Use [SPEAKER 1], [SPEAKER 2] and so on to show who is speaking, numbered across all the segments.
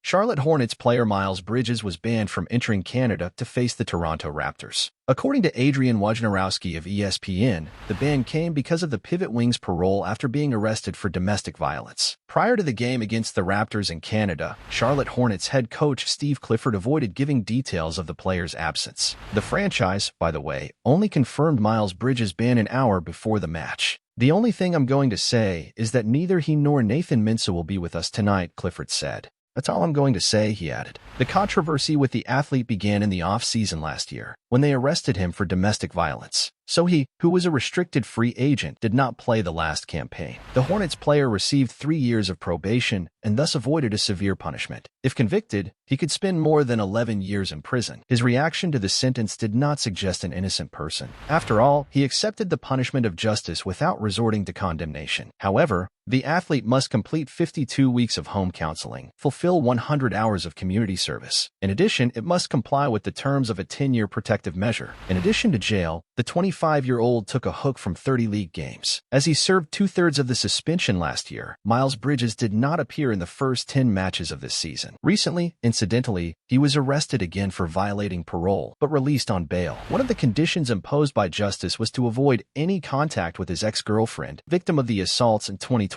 [SPEAKER 1] Charlotte Hornets player Miles Bridges was banned from entering Canada to face the Toronto Raptors. According to Adrian Wojnarowski of ESPN, the ban came because of the pivot wing's parole after being arrested for domestic violence. Prior to the game against the Raptors in Canada, Charlotte Hornets head coach Steve Clifford avoided giving details of the player's absence. The franchise, by the way, only confirmed Miles Bridges' ban an hour before the match. "The only thing I'm going to say is that neither he nor Nathan Mensah will be with us tonight," Clifford said. "That's all I'm going to say," he added. The controversy with the athlete began in the offseason last year, when they arrested him for domestic violence. So he, who was a restricted free agent, did not play the last campaign. The Hornets player received 3 years of probation and thus avoided a severe punishment. If convicted, he could spend more than 11 years in prison. His reaction to the sentence did not suggest an innocent person. After all, he accepted the punishment of justice without resorting to condemnation. However, the athlete must complete 52 weeks of home counseling, fulfill 100 hours of community service. In addition, it must comply with the terms of a 10-year protective measure. In addition to jail, the 25-year-old took a hook from 30 league games. As he served 2/3 of the suspension last year, Miles Bridges did not appear in the first 10 matches of this season. Recently, incidentally, he was arrested again for violating parole, but released on bail. One of the conditions imposed by justice was to avoid any contact with his ex-girlfriend, victim of the assaults in 2022.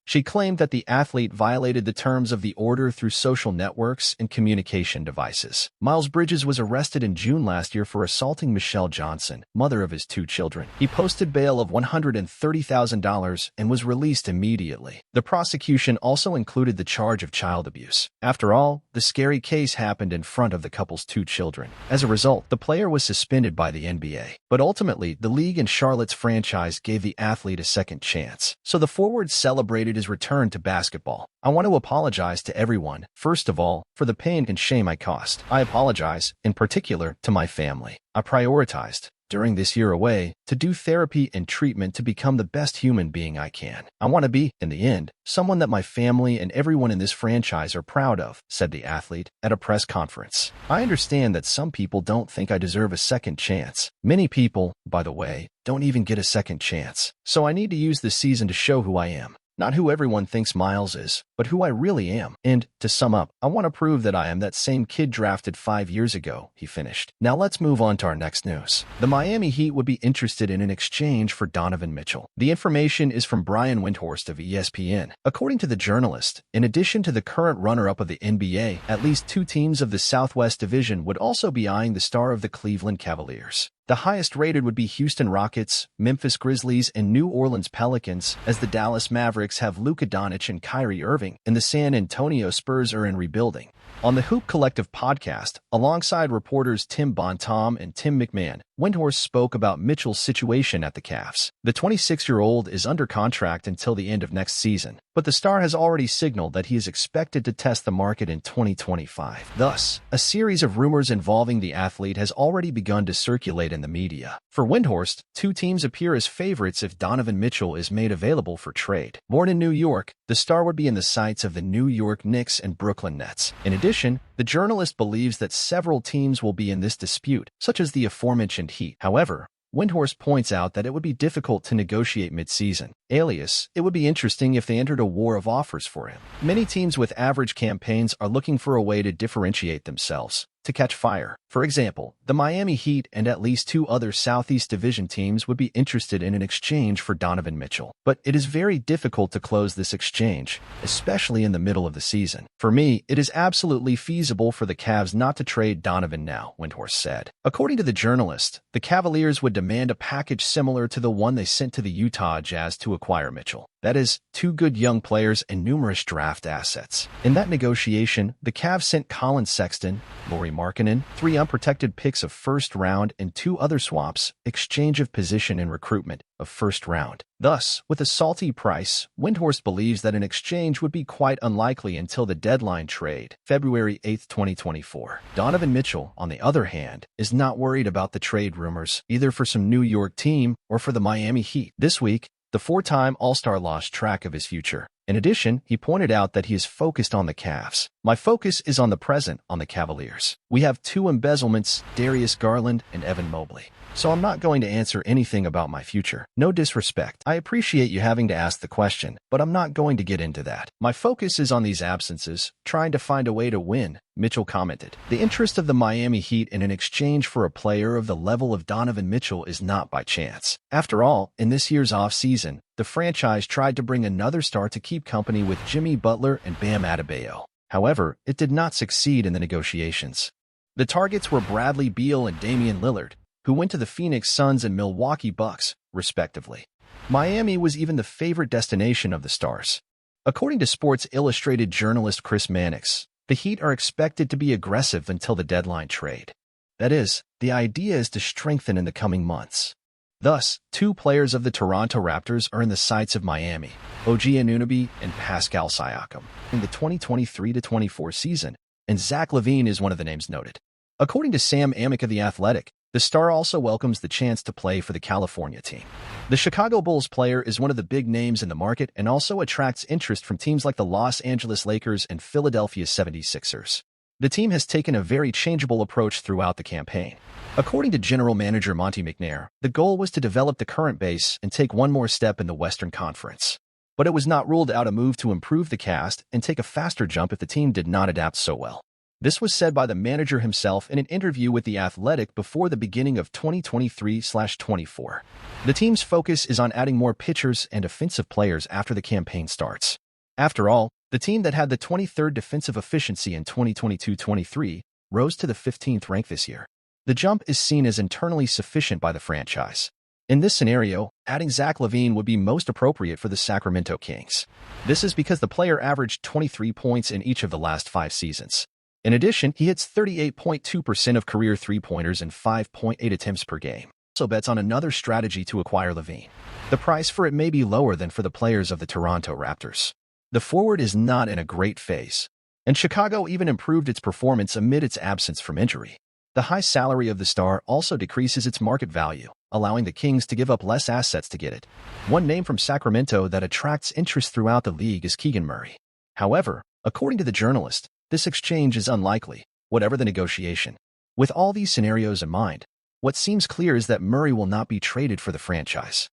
[SPEAKER 1] She claimed that the athlete violated the terms of the order through social networks and communication devices. Miles Bridges was arrested in June last year for assaulting Michelle Johnson, mother of his 2 children. He posted bail of $130,000 and was released immediately. The prosecution also included the charge of child abuse. After all, the scary case happened in front of the couple's 2 children. As a result, the player was suspended by the NBA. But ultimately, the league and Charlotte's franchise gave the athlete a second chance. So the forward celebrated his return to basketball. "I want to apologize to everyone, first of all, for the pain and shame I caused. I apologize, in particular, to my family. I prioritized, during this year away, to do therapy and treatment to become the best human being I can. I want to be, in the end, someone that my family and everyone in this franchise are proud of," said the athlete at a press conference. "I understand that some people don't think I deserve a second chance. Many people, by the way, don't even get a second chance. So I need to use this season to show who I am. Not who everyone thinks Miles is, but who I really am. And, to sum up, I want to prove that I am that same kid drafted 5 years ago," he finished. Now let's move on to our next news. The Miami Heat would be interested in an exchange for Donovan Mitchell. The information is from Brian Windhorst of ESPN. According to the journalist, in addition to the current runner-up of the NBA, at least 2 teams of the Southwest Division would also be eyeing the star of the Cleveland Cavaliers. The highest rated would be Houston Rockets, Memphis Grizzlies, and New Orleans Pelicans, as the Dallas Mavericks have Luka Doncic and Kyrie Irving, and the San Antonio Spurs are in rebuilding. On the Hoop Collective podcast, alongside reporters Tim Bontemps and Tim McMahon, Windhorst spoke about Mitchell's situation at the Cavs. The 26-year-old is under contract until the end of next season, but the star has already signaled that he is expected to test the market in 2025. Thus, a series of rumors involving the athlete has already begun to circulate in the media. For Windhorst, 2 teams appear as favorites if Donovan Mitchell is made available for trade. Born in New York, the star would be in the sights of the New York Knicks and Brooklyn Nets. In addition, the journalist believes that several teams will be in this dispute, such as the aforementioned Heat. However, Windhorst points out that it would be difficult to negotiate mid-season. Alias, it would be interesting if they entered a war of offers for him. Many teams with average campaigns are looking for a way to differentiate themselves, to catch fire. For example, the Miami Heat and at least 2 other Southeast Division teams would be interested in an exchange for Donovan Mitchell. But it is very difficult to close this exchange, especially in the middle of the season. "For me, it is absolutely feasible for the Cavs not to trade Donovan now," Windhorst said. According to the journalist, the Cavaliers would demand a package similar to the one they sent to the Utah Jazz to acquire Mitchell. That is, 2 good young players and numerous draft assets. In that negotiation, the Cavs sent Colin Sexton, Lauri Markkanen, 3 unprotected picks of first round and 2 other swaps, exchange of position and recruitment, of first round. Thus, with a salty price, Windhorst believes that an exchange would be quite unlikely until the deadline trade, February 8, 2024. Donovan Mitchell, on the other hand, is not worried about the trade rumors, either for some New York team or for the Miami Heat. This week, the 4-time All-Star lost track of his future. In addition, he pointed out that he is focused on the Cavs. My focus is on the present on the Cavaliers. We have two embezzlements, Darius Garland and Evan Mobley. So I'm not going to answer anything about my future. No disrespect. I appreciate you having to ask the question, but I'm not going to get into that. My focus is on these absences, trying to find a way to win, Mitchell commented. The interest of the Miami Heat in an exchange for a player of the level of Donovan Mitchell is not by chance. After all, in this year's offseason, the franchise tried to bring another star to keep company with Jimmy Butler and Bam Adebayo. However, it did not succeed in the negotiations. The targets were Bradley Beal and Damian Lillard, who went to the Phoenix Suns and Milwaukee Bucks, respectively. Miami was even the favorite destination of the Stars. According to Sports Illustrated journalist Chris Mannix, the Heat are expected to be aggressive until the deadline trade. That is, the idea is to strengthen in the coming months. Thus, two players of the Toronto Raptors are in the sights of Miami, OG Anunoby and Pascal Siakam, in the 2023-24 season, and Zach Lavine is one of the names noted. According to Sam Amick of The Athletic, the star also welcomes the chance to play for the California team. The Chicago Bulls player is one of the big names in the market and also attracts interest from teams like the Los Angeles Lakers and Philadelphia 76ers. The team has taken a very changeable approach throughout the campaign. According to general manager Monty McNair, the goal was to develop the current base and take one more step in the Western Conference. But it was not ruled out a move to improve the cast and take a faster jump if the team did not adapt so well. This was said by the manager himself in an interview with The Athletic before the beginning of 2023-24. The team's focus is on adding more pitchers and offensive players after the campaign starts. After all, the team that had the 23rd defensive efficiency in 2022-23 rose to the 15th rank this year. The jump is seen as internally sufficient by the franchise. In this scenario, adding Zach Lavine would be most appropriate for the Sacramento Kings. This is because the player averaged 23 points in each of the last 5 seasons. In addition, he hits 38.2% of career three-pointers and 5.8 attempts per game. Also bets on another strategy to acquire Lavine. The price for it may be lower than for the players of the Toronto Raptors. The forward is not in a great phase, and Chicago even improved its performance amid its absence from injury. The high salary of the star also decreases its market value, allowing the Kings to give up less assets to get it. One name from Sacramento that attracts interest throughout the league is Keegan Murray. However, according to the journalist, this exchange is unlikely, whatever the negotiation. With all these scenarios in mind, what seems clear is that Murray will not be traded for the franchise.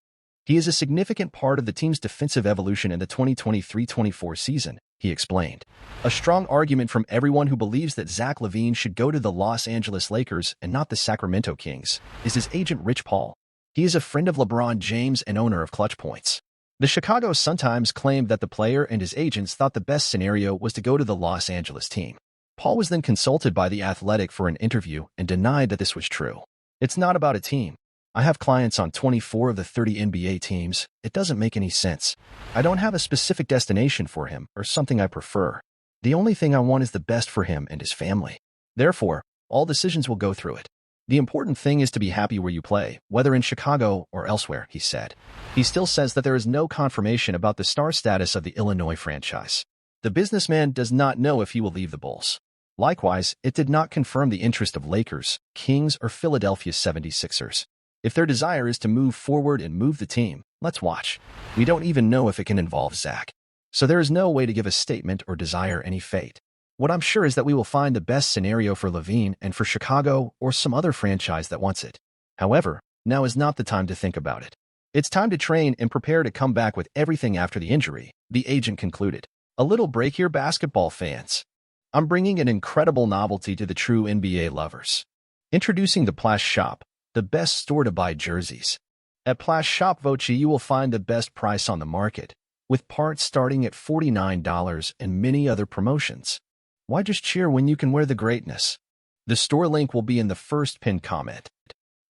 [SPEAKER 1] He is a significant part of the team's defensive evolution in the 2023-24 season, he explained. A strong argument from everyone who believes that Zach Lavine should go to the Los Angeles Lakers and not the Sacramento Kings is his agent Rich Paul. He is a friend of LeBron James and owner of Clutch Points. The Chicago Sun-Times claimed that the player and his agents thought the best scenario was to go to the Los Angeles team. Paul was then consulted by The Athletic for an interview and denied that this was true. It's not about a team. I have clients on 24 of the 30 NBA teams. It doesn't make any sense. I don't have a specific destination for him or something I prefer. The only thing I want is the best for him and his family. Therefore, all decisions will go through it. The important thing is to be happy where you play, whether in Chicago or elsewhere, he said. He still says that there is no confirmation about the star status of the Illinois franchise. The businessman does not know if he will leave the Bulls. Likewise, it did not confirm the interest of Lakers, Kings, or Philadelphia 76ers. If their desire is to move forward and move the team, let's watch. We don't even know if it can involve Zach. So there is no way to give a statement or desire any fate. What I'm sure is that we will find the best scenario for Lavine and for Chicago or some other franchise that wants it. However, now is not the time to think about it. It's time to train and prepare to come back with everything after the injury, the agent concluded. A little break here, basketball fans. I'm bringing an incredible novelty to the true NBA lovers. Introducing the Plash Shop, the best store to buy jerseys. At Plash Shop Voci, you will find the best price on the market, with parts starting at $49 and many other promotions. Why just cheer when you can wear the greatness? The store link will be in the first pinned comment.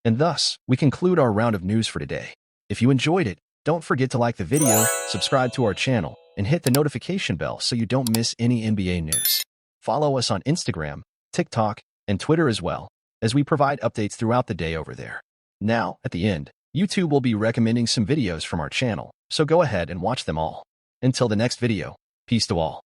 [SPEAKER 1] And thus, we conclude our round of news for today. If you enjoyed it, don't forget to like the video, subscribe to our channel, and hit the notification bell so you don't miss any NBA news. Follow us on Instagram, TikTok, and Twitter as well, as we provide updates throughout the day over there. Now, at the end, YouTube will be recommending some videos from our channel, so go ahead and watch them all. Until the next video, peace to all.